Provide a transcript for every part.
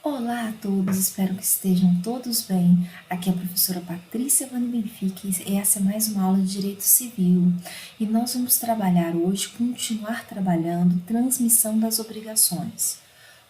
Olá a todos, espero que estejam todos bem. Aqui é a professora Patrícia Vani Benfica e essa é mais uma aula de Direito Civil. E nós vamos trabalhar hoje, continuar trabalhando transmissão das obrigações.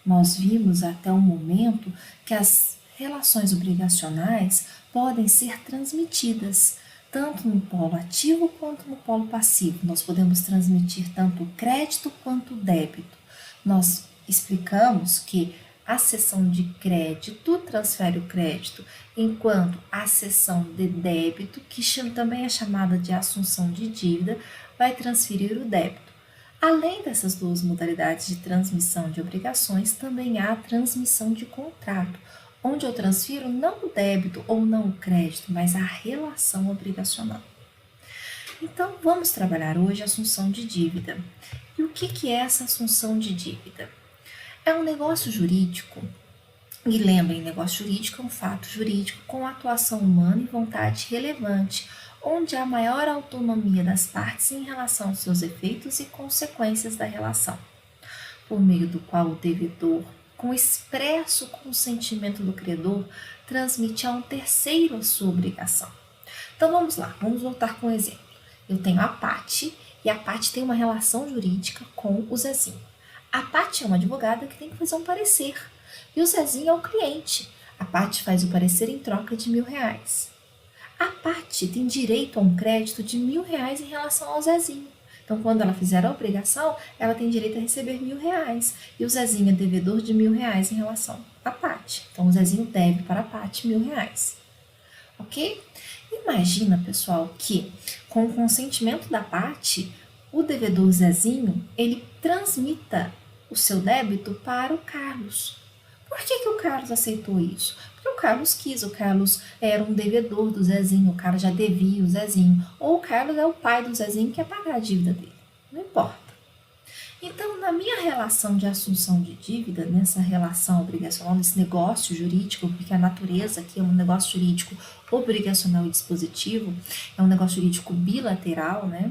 Nós vimos até o momento que as relações obrigacionais podem ser transmitidas, tanto no polo ativo quanto no polo passivo. Nós podemos transmitir tanto o crédito quanto o débito. Nós explicamos que a cessão de crédito transfere o crédito, enquanto a cessão de débito, que também é chamada de assunção de dívida, vai transferir o débito. Além dessas duas modalidades de transmissão de obrigações, também há a transmissão de contrato, onde eu transfiro não o débito ou não o crédito, mas a relação obrigacional. Então, vamos trabalhar hoje a assunção de dívida. E o que é essa assunção de dívida? É um negócio jurídico, e lembrem, negócio jurídico é um fato jurídico com atuação humana e vontade relevante, onde há maior autonomia das partes em relação aos seus efeitos e consequências da relação, por meio do qual o devedor, com expresso consentimento do credor, transmite a um terceiro a sua obrigação. Então vamos lá, vamos voltar com um exemplo. Eu tenho a Paty e a Paty tem uma relação jurídica com o Zezinho. A Paty é uma advogada que tem que fazer um parecer e o Zezinho é o cliente. A Paty faz o parecer em troca de R$1.000. A Paty tem direito a um crédito de R$1.000 em relação ao Zezinho. Então, quando ela fizer a obrigação, ela tem direito a receber R$1.000 e o Zezinho é devedor de R$1.000 em relação à Paty. Então, o Zezinho deve para a Paty R$1.000. Ok? Imagina, pessoal, que com o consentimento da Paty, o devedor Zezinho, ele transmita o seu débito para o Carlos. Por que o Carlos aceitou isso? Porque o Carlos quis, o Carlos era um devedor do Zezinho, o Carlos já devia o Zezinho, ou o Carlos é o pai do Zezinho que quer pagar a dívida dele, não importa. Então, na minha relação de assunção de dívida, nessa relação obrigacional, nesse negócio jurídico, porque a natureza aqui é um negócio jurídico obrigacional e dispositivo, é um negócio jurídico bilateral, né?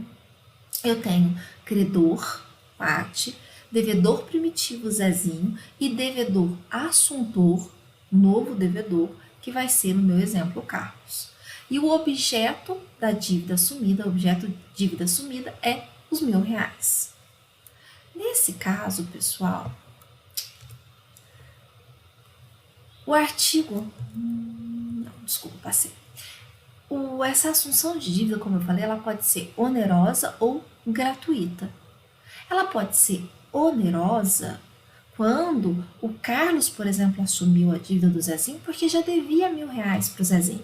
Eu tenho credor, Paty, devedor primitivo, Zezinho, e devedor assuntor, novo devedor, que vai ser, no meu exemplo, Carlos. E o objeto da dívida assumida, o objeto de dívida assumida é os R$1.000. Nesse caso, pessoal, o artigo... Não, desculpa, passei. Essa assunção de dívida, como eu falei, ela pode ser onerosa ou gratuita. Ela pode ser onerosa quando o Carlos, por exemplo, assumiu a dívida do Zezinho porque já devia R$1.000 para o Zezinho.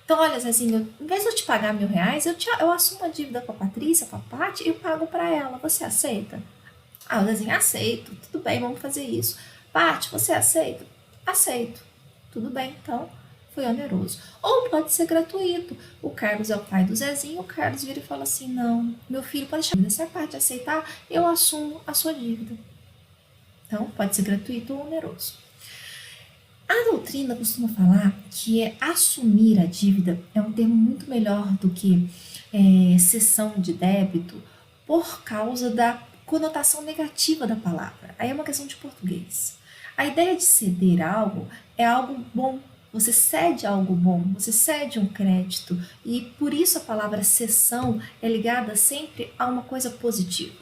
Então, olha, Zezinho, em vez de eu te pagar R$1.000, eu assumo a dívida com a Patrícia, com a Paty, e eu pago para ela. Você aceita? Ah, o Zezinho, aceito. Tudo bem, vamos fazer isso. Paty, você aceita? Aceito. Tudo bem, então foi oneroso. Ou pode ser gratuito. O Carlos é o pai do Zezinho, o Carlos vira e fala assim, não, meu filho, pode deixar, se a parte aceitar, eu assumo a sua dívida. Então, pode ser gratuito ou oneroso. A doutrina costuma falar que assumir a dívida é um termo muito melhor do que cessão de débito por causa da conotação negativa da palavra. Aí é uma questão de português. A ideia de ceder algo é algo bom. Você cede algo bom, você cede um crédito e por isso a palavra cessão é ligada sempre a uma coisa positiva.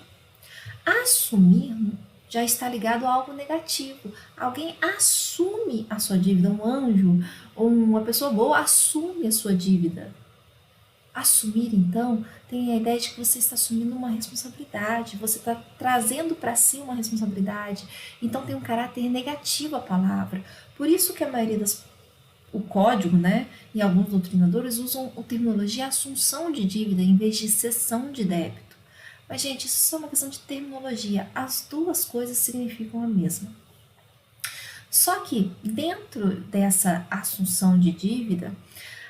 Assumir já está ligado a algo negativo. Alguém assume a sua dívida, um anjo ou uma pessoa boa assume a sua dívida. Assumir, então, tem a ideia de que você está assumindo uma responsabilidade, você está trazendo para si uma responsabilidade. Então, tem um caráter negativo a palavra. Por isso que a maioria o código, né, e alguns doutrinadores usam a terminologia assunção de dívida em vez de cessão de débito. Mas, gente, isso é só uma questão de terminologia. As duas coisas significam a mesma. Só que, dentro dessa assunção de dívida,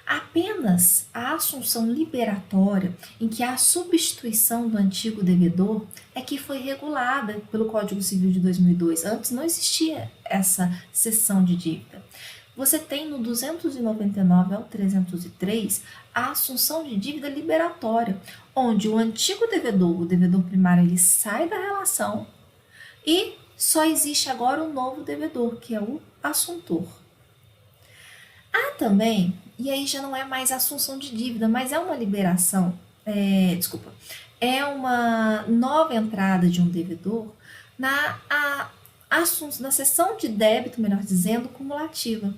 apenas a assunção liberatória, em que há a substituição do antigo devedor, é que foi regulada pelo Código Civil de 2002. Antes não existia essa cessão de dívida. Você tem no 299 ao 303 a assunção de dívida liberatória, onde o antigo devedor, o devedor primário, ele sai da relação e só existe agora um novo devedor, que é o assuntor. Há também, e aí já não é mais assunção de dívida, mas é uma liberação, é uma nova entrada de um devedor na seção de débito, melhor dizendo, cumulativa,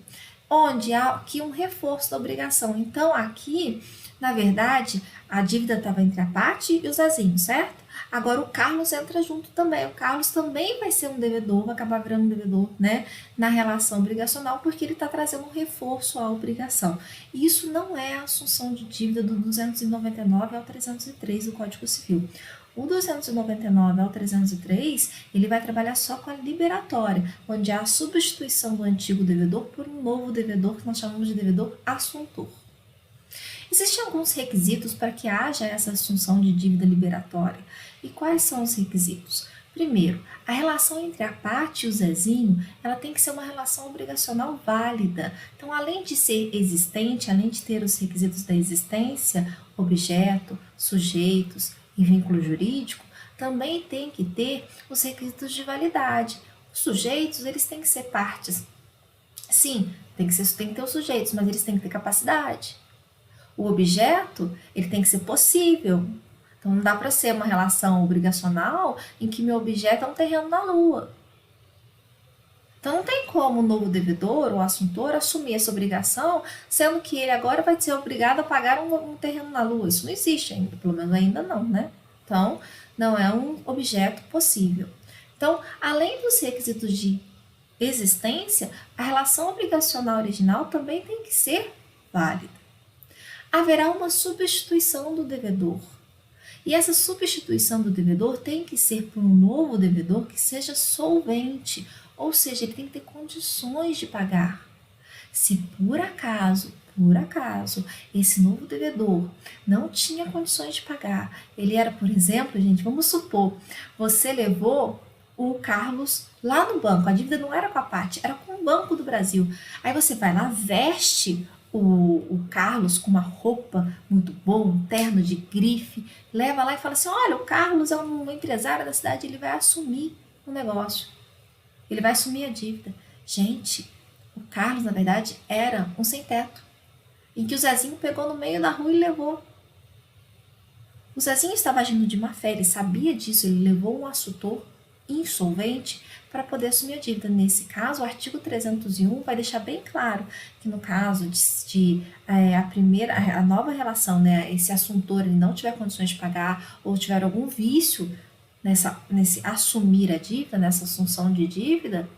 onde há aqui um reforço da obrigação. Então, aqui, na verdade, a dívida estava entre a Paty e o Zezinho, certo? Agora o Carlos entra junto também. O Carlos também vai ser um devedor, vai acabar virando um devedor, né, na relação obrigacional, porque ele está trazendo um reforço à obrigação. E isso não é a assunção de dívida do 299 ao 303 do Código Civil. O 299 ao 303, ele vai trabalhar só com a liberatória, onde há a substituição do antigo devedor por um novo devedor, que nós chamamos de devedor assuntor. Existem alguns requisitos para que haja essa assunção de dívida liberatória. E quais são os requisitos? Primeiro, a relação entre a Paty e o Zezinho, ela tem que ser uma relação obrigacional válida. Então, além de ser existente, além de ter os requisitos da existência, objeto, sujeitos e vínculo jurídico, também tem que ter os requisitos de validade. Os sujeitos, eles têm que ser partes. Sim, tem que ter os sujeitos, mas eles têm que ter capacidade. O objeto, ele tem que ser possível. Então, não dá para ser uma relação obrigacional em que meu objeto é um terreno na Lua. Então, não tem como o novo devedor ou assuntor assumir essa obrigação, sendo que ele agora vai ser obrigado a pagar um terreno na Lua. Isso não existe ainda, pelo menos ainda não, né? Então, não é um objeto possível. Então, além dos requisitos de existência, a relação obrigacional original também tem que ser válida. Haverá uma substituição do devedor. E essa substituição do devedor tem que ser por um novo devedor que seja solvente, ou seja, ele tem que ter condições de pagar. Se por acaso, esse novo devedor não tinha condições de pagar, ele era, por exemplo, gente, vamos supor, você levou o Carlos lá no banco, a dívida não era com a Paty, era com o Banco do Brasil. Aí você vai lá, veste o Carlos com uma roupa muito boa, um terno de grife, leva lá e fala assim, olha, o Carlos é um empresário da cidade, ele vai assumir o negócio, ele vai assumir a dívida. Gente, o Carlos, na verdade, era um sem-teto, em que o Zezinho pegou no meio da rua e levou. O Zezinho estava agindo de má fé, ele sabia disso, ele levou um assuntor insolvente para poder assumir a dívida. Nesse caso, o artigo 301 vai deixar bem claro que no caso a nova relação, né, esse assuntor ele não tiver condições de pagar ou tiver algum vício nesse assumir a dívida, nessa assunção de dívida,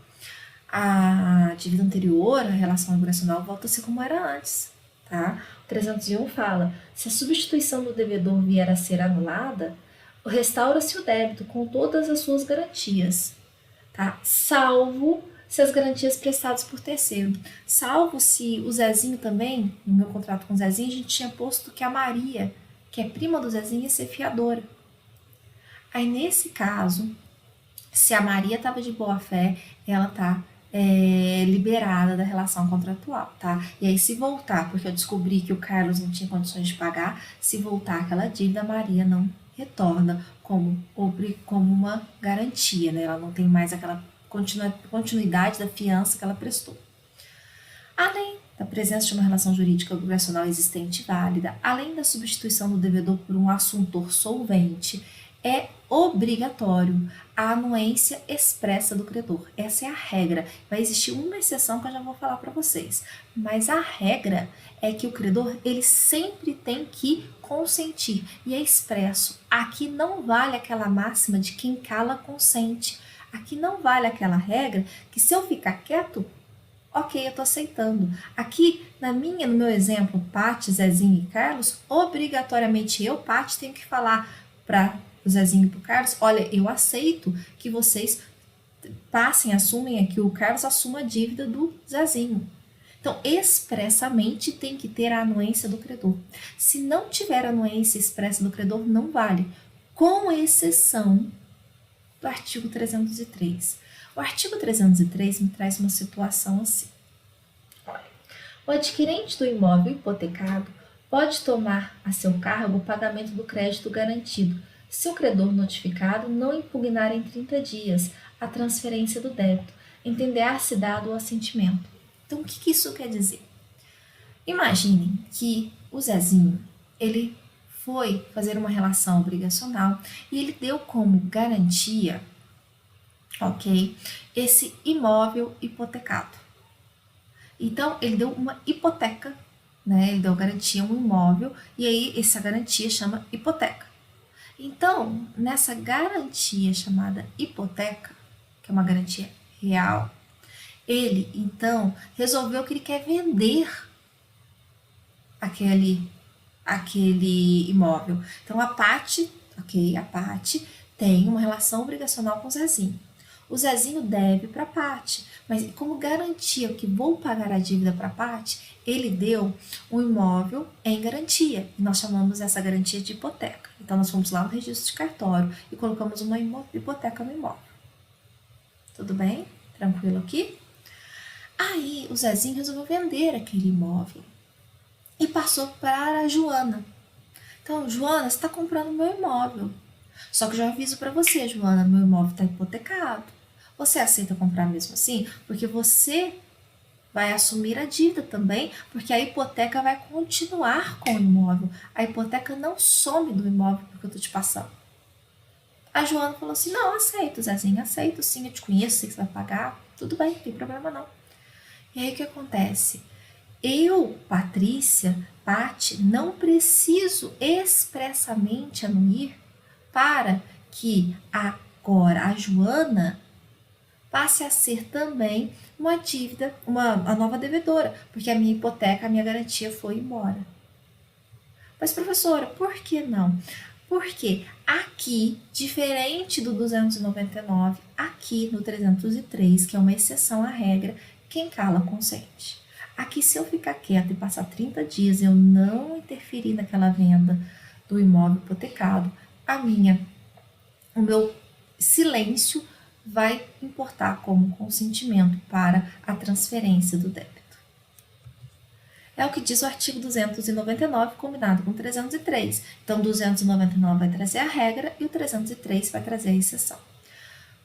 a dívida anterior, a relação obrigacional, volta a ser como era antes. Tá? O 301 fala, se a substituição do devedor vier a ser anulada, restaura-se o débito com todas as suas garantias, tá? Salvo se as garantias prestadas por terceiro. Salvo se o Zezinho também, no meu contrato com o Zezinho, a gente tinha posto que a Maria, que é prima do Zezinho, ia ser fiadora. Aí, nesse caso, se a Maria estava de boa fé, ela está liberada da relação contratual, tá? E aí, se voltar, porque eu descobri que o Carlos não tinha condições de pagar, se voltar aquela dívida, a Maria não retorna como uma garantia, né? Ela não tem mais aquela continuidade da fiança que ela prestou. Além da presença de uma relação jurídica obrigacional existente e válida, além da substituição do devedor por um assuntor solvente, é obrigatório a anuência expressa do credor. Essa é a regra. Vai existir uma exceção que eu já vou falar para vocês. Mas a regra é que o credor ele sempre tem que consentir. E é expresso. Aqui não vale aquela máxima de quem cala consente. Aqui não vale aquela regra que se eu ficar quieto, ok, eu estou aceitando. Aqui, no meu exemplo, Paty, Zezinho e Carlos, obrigatoriamente eu, Paty, tenho que falar para o Zezinho e para o Carlos, olha, eu aceito que vocês assumem aqui, o Carlos assuma a dívida do Zezinho. Então, expressamente tem que ter a anuência do credor. Se não tiver a anuência expressa do credor, não vale, com exceção do artigo 303. O artigo 303 me traz uma situação assim. Olha, o adquirente do imóvel hipotecado pode tomar a seu cargo o pagamento do crédito garantido, se o credor notificado não impugnar em 30 dias a transferência do débito, entender-se dado o assentimento. Então, o que isso quer dizer? Imaginem que o Zezinho, ele foi fazer uma relação obrigacional e ele deu como garantia, ok, esse imóvel hipotecado. Então, ele deu uma hipoteca, né? Ele deu garantia a um imóvel e aí essa garantia chama hipoteca. Então, nessa garantia chamada hipoteca, que é uma garantia real, ele, então, resolveu que ele quer vender aquele imóvel. Então, a Paty tem uma relação obrigacional com o Zezinho. O Zezinho deve para a Paty, mas como garantia que vou pagar a dívida para a Paty, ele deu um imóvel em garantia. E nós chamamos essa garantia de hipoteca. Então, nós fomos lá no registro de cartório e colocamos uma hipoteca no imóvel. Tudo bem? Tranquilo aqui? Aí, o Zezinho resolveu vender aquele imóvel e passou para a Joana. Então, Joana, você está comprando meu imóvel. Só que eu já aviso para você, Joana, meu imóvel está hipotecado. Você aceita comprar mesmo assim? Porque você vai assumir a dívida também, porque a hipoteca vai continuar com o imóvel. A hipoteca não some do imóvel porque eu estou te passando. A Joana falou assim, não, aceito, Zezinho, aceito sim, eu te conheço, sei que você vai pagar, tudo bem, não tem problema não. E aí o que acontece? Eu, Patrícia, Paty, não preciso expressamente anuir para que agora a Joana passe a ser também uma dívida, a nova devedora, porque a minha hipoteca, a minha garantia foi embora. Mas, professora, por que não? Porque aqui, diferente do 299, aqui no 303, que é uma exceção à regra, quem cala consente. Aqui, se eu ficar quieta e passar 30 dias, eu não interferir naquela venda do imóvel hipotecado, o meu silêncio vai importar como consentimento para a transferência do débito. É o que diz o artigo 299, combinado com 303. Então, 299 vai trazer a regra e o 303 vai trazer a exceção.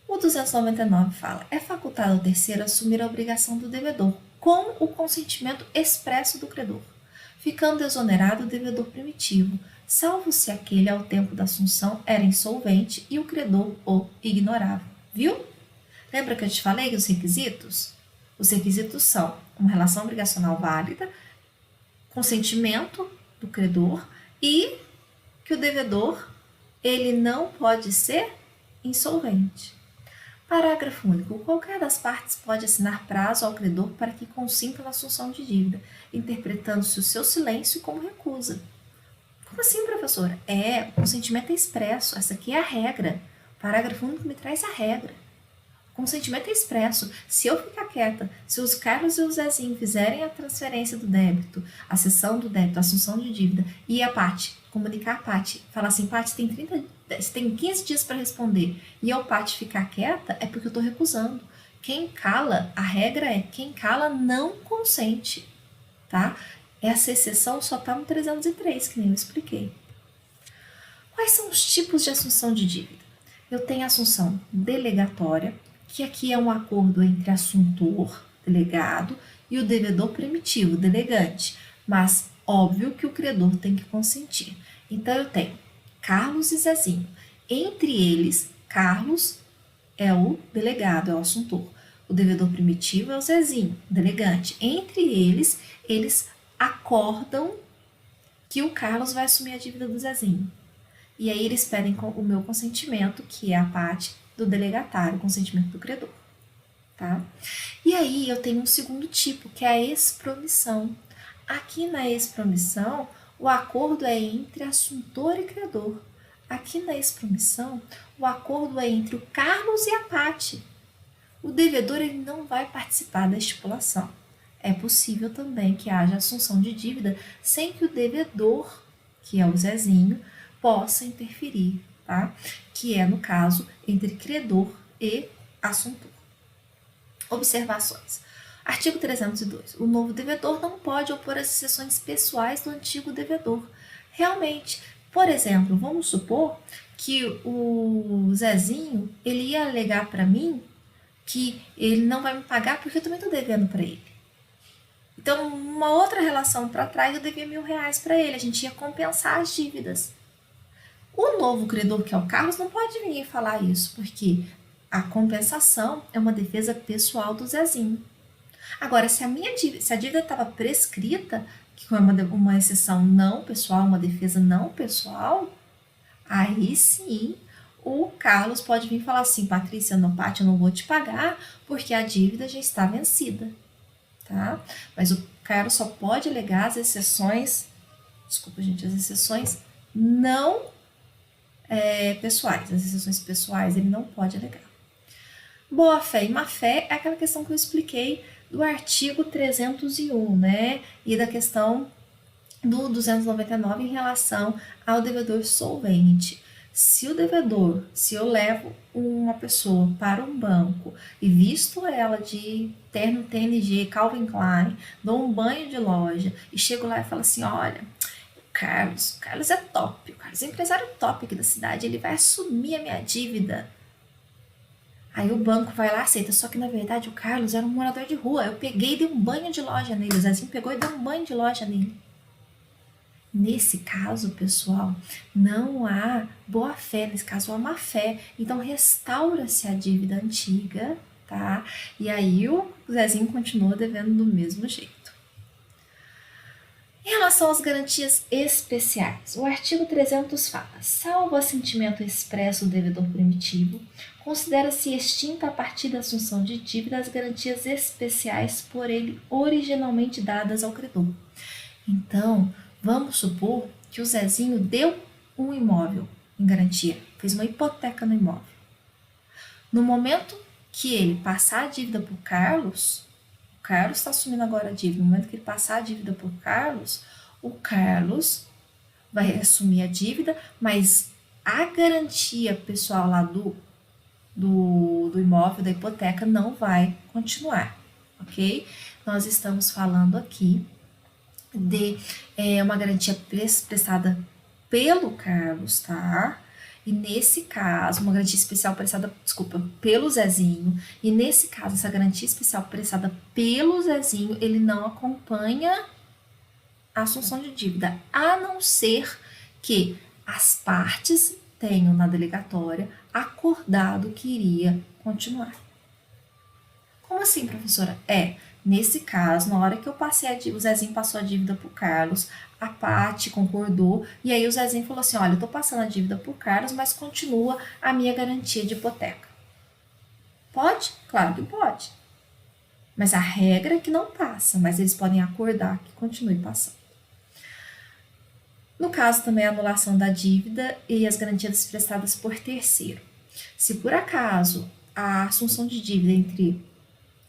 O 299 fala, é facultado ao terceiro assumir a obrigação do devedor, com o consentimento expresso do credor, ficando exonerado o devedor primitivo, salvo se aquele ao tempo da assunção era insolvente e o credor o ignorava. Viu? Lembra que eu te falei os requisitos? Os requisitos são uma relação obrigacional válida, consentimento do credor e que o devedor ele não pode ser insolvente. Parágrafo único. Qualquer das partes pode assinar prazo ao credor para que consinta na assunção de dívida, interpretando-se o seu silêncio como recusa. Como assim, professora? O consentimento é expresso. Essa aqui é a regra. O parágrafo único me traz a regra. O consentimento é expresso. Se eu ficar quieta, se os Carlos e o Zezinho fizerem a transferência do débito, a cessão do débito, a assunção de dívida, e a Paty, comunicar a Paty, falar assim, Paty, tem 15 dias para responder, e eu, Paty, ficar quieta, é porque eu estou recusando. Quem cala, a regra é, quem cala não consente, tá? Essa exceção só está no 303, que nem eu expliquei. Quais são os tipos de assunção de dívida? Eu tenho a assunção delegatória, que aqui é um acordo entre assuntor, delegado, e o devedor primitivo, delegante. Mas, óbvio que o credor tem que consentir. Então, eu tenho Carlos e Zezinho. Entre eles, Carlos é o delegado, é o assuntor. O devedor primitivo é o Zezinho, delegante. Entre eles acordam que o Carlos vai assumir a dívida do Zezinho. E aí eles pedem o meu consentimento, que é a parte do delegatário, o consentimento do credor. Tá? E aí eu tenho um segundo tipo, que é a expromissão. Aqui na expromissão, o acordo é entre assuntor e credor. Aqui na expromissão, o acordo é entre o Carlos e a Paty. O devedor ele não vai participar da estipulação. É possível também que haja assunção de dívida sem que o devedor, que é o Zezinho, possa interferir, tá? Que é, no caso, entre credor e assuntor. Observações. Artigo 302. O novo devedor não pode opor as exceções pessoais do antigo devedor. Realmente, por exemplo, vamos supor que o Zezinho, ele ia alegar para mim que ele não vai me pagar porque eu também estou devendo para ele. Então, uma outra relação para trás, eu devia R$ 1.000 para ele, a gente ia compensar as dívidas. O novo credor, que é o Carlos, não pode vir e falar isso, porque a compensação é uma defesa pessoal do Zezinho. Agora, se a dívida estava prescrita, que foi uma exceção não pessoal, uma defesa não pessoal, aí sim o Carlos pode vir falar assim: Patrícia, não, Paty, eu não vou te pagar porque a dívida já está vencida, tá? Mas o Carlos só pode alegar as exceções, desculpa, gente, as exceções não pessoais. As exceções pessoais ele não pode alegar. Boa fé e má fé é aquela questão que eu expliquei do artigo 301, né? E da questão do 299 em relação ao devedor solvente. Se eu levo uma pessoa para um banco e visto ela de terno TNG, Calvin Klein, dou um banho de loja e chego lá e falo assim: olha, o Carlos é top, o Carlos é empresário top aqui da cidade, ele vai assumir a minha dívida. Aí o banco vai lá, aceita, só que na verdade o Carlos era um morador de rua, eu peguei e dei um banho de loja nele, o Zezinho pegou e deu um banho de loja nele. Nesse caso, pessoal, não há boa fé, nesse caso há má fé. Então restaura-se a dívida antiga, tá? E aí o Zezinho continua devendo do mesmo jeito. Em relação às garantias especiais, o artigo 300 fala: salvo assentimento expresso do devedor primitivo, considera-se extinta a partir da assunção de dívida as garantias especiais por ele originalmente dadas ao credor. Então, vamos supor que o Zezinho deu um imóvel em garantia, fez uma hipoteca no imóvel. No momento que ele passar a dívida para o Carlos está assumindo agora a dívida. No momento que ele passar a dívida para o Carlos vai assumir a dívida, mas a garantia pessoal lá do imóvel, da hipoteca, não vai continuar, ok? Nós estamos falando aqui de uma garantia prestada pelo Carlos, tá? E nesse caso, uma garantia especial prestada, pelo Zezinho. E nesse caso, essa garantia especial prestada pelo Zezinho, ele não acompanha a assunção de dívida, a não ser que as partes tenham na delegatória acordado que iria continuar. Como assim, professora? Nesse caso, na hora que eu passei a dívida, o Zezinho passou a dívida para o Carlos, a Paty concordou, e aí o Zezinho falou assim: olha, eu tô passando a dívida para o Carlos, mas continua a minha garantia de hipoteca. Pode? Claro que pode. Mas a regra é que não passa, mas eles podem acordar que continue passando. No caso também a anulação da dívida e as garantias prestadas por terceiro. Se por acaso a assunção de dívida entre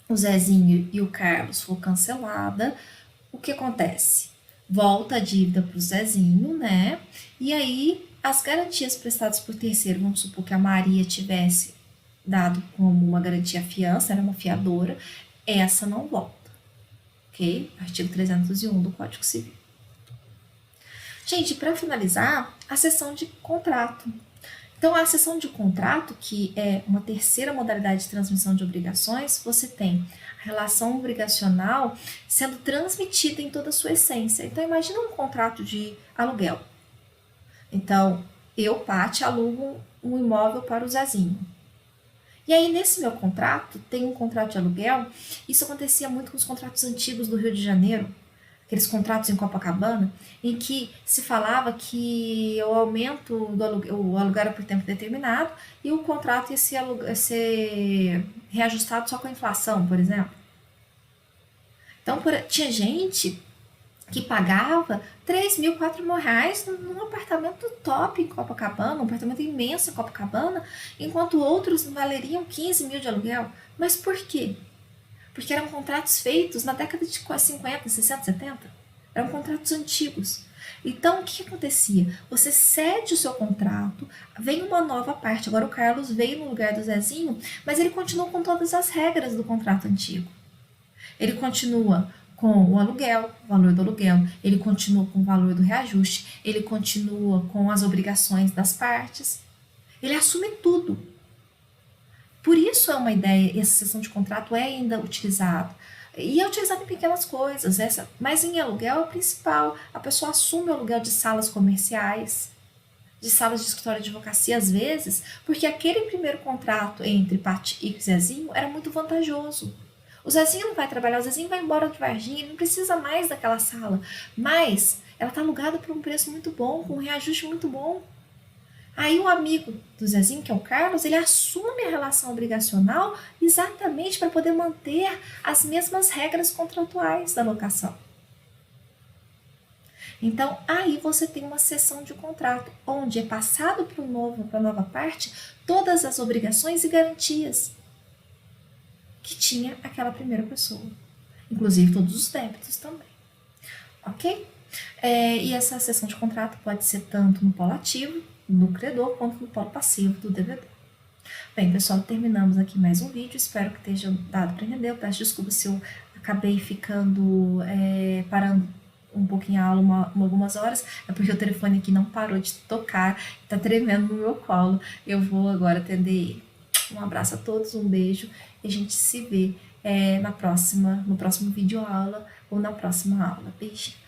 o Zezinho e o Carlos for cancelada, o que acontece? Volta a dívida para o Zezinho, né? E aí as garantias prestadas por terceiro, vamos supor que a Maria tivesse dado como uma garantia fiança, era uma fiadora, essa não volta, ok? Artigo 301 do Código Civil. Gente, para finalizar, a seção de contrato. Então, a seção de contrato, que é uma terceira modalidade de transmissão de obrigações, você tem a relação obrigacional sendo transmitida em toda a sua essência. Então, imagina um contrato de aluguel. Então, eu, Paty, alugo um imóvel para o Zezinho. E aí, nesse meu contrato, tem um contrato de aluguel. Isso acontecia muito com os contratos antigos do Rio de Janeiro, aqueles contratos em Copacabana, em que se falava que o aumento do aluguel era por tempo determinado e o contrato ia ser reajustado só com a inflação, por exemplo. Então, tinha gente que pagava 3 mil, 4 mil reais num apartamento top em Copacabana, um apartamento imenso em Copacabana, enquanto outros valeriam 15 mil de aluguel. Mas por quê? Porque eram contratos feitos na década de 50, 60, 70. Eram contratos antigos. Então, o que acontecia? Você cede o seu contrato, vem uma nova parte. Agora o Carlos veio no lugar do Zezinho, mas ele continua com todas as regras do contrato antigo. Ele continua com o aluguel, o valor do aluguel, ele continua com o valor do reajuste, ele continua com as obrigações das partes. Ele assume tudo. Por isso é uma ideia, essa sessão de contrato é ainda utilizado. E é utilizado em pequenas coisas, mas em aluguel é o principal. A pessoa assume o aluguel de salas comerciais, de salas de escritório de advocacia, às vezes, porque aquele primeiro contrato entre Pati e Zezinho era muito vantajoso. O Zezinho não vai trabalhar, o Zezinho vai embora de Varginha, ele não precisa mais daquela sala, mas ela está alugada por um preço muito bom, com um reajuste muito bom. Aí o amigo do Zezinho, que é o Carlos, ele assume a relação obrigacional exatamente para poder manter as mesmas regras contratuais da locação. Então, aí você tem uma cessão de contrato, onde é passado para a nova parte todas as obrigações e garantias que tinha aquela primeira pessoa, inclusive todos os débitos também, ok? E essa cessão de contrato pode ser tanto no polo ativo, do credor, quanto no polo passivo do devedor. Bem, pessoal, terminamos aqui mais um vídeo, espero que tenha dado para entender. Eu peço desculpas se eu acabei ficando parando um pouquinho a aula algumas horas, é porque o telefone aqui não parou de tocar, tá tremendo no meu colo. Eu vou agora atender ele. Um abraço a todos, um beijo e a gente se vê no próximo vídeo aula ou na próxima aula. Beijinho.